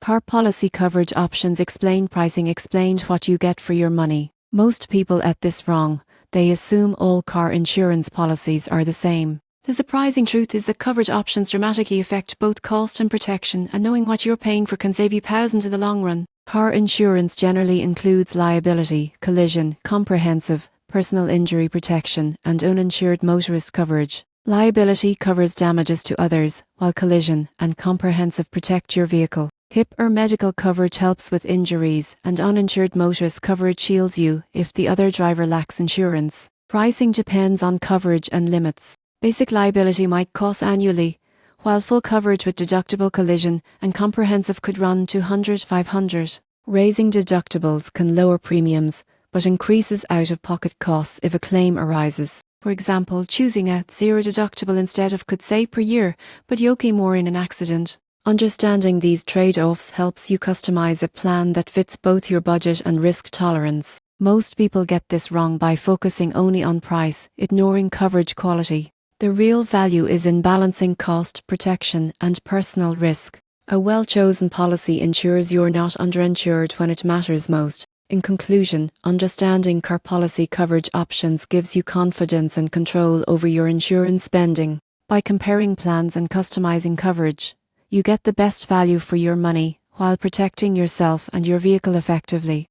Car policy coverage options explain pricing, explained what you get for your money. Most people get this wrong. They assume all car insurance policies are the same. The surprising truth is that coverage options dramatically affect both cost and protection, and knowing what you're paying for can save you thousands in the long run. Car insurance generally includes liability, collision, comprehensive, personal injury protection, and uninsured motorist coverage. Liability covers damages to others, while collision and comprehensive protect your vehicle. HIP or medical coverage helps with injuries, and uninsured motorist coverage shields you if the other driver lacks insurance. Pricing depends on coverage and limits. Basic liability might cost annually, while full coverage with deductible collision and comprehensive could run to $100–500. Raising deductibles can lower premiums, but increases out-of-pocket costs if a claim arises. For example, choosing a zero deductible instead of could save per year, but yoke more in an accident. Understanding these trade-offs helps you customize a plan that fits both your budget and risk tolerance. Most people get this wrong by focusing only on price, ignoring coverage quality. The real value is in balancing cost, protection, and personal risk. A well-chosen policy ensures you're not underinsured when it matters most. In conclusion, understanding car policy coverage options gives you confidence and control over your insurance spending. By comparing plans and customizing coverage, you get the best value for your money while protecting yourself and your vehicle effectively.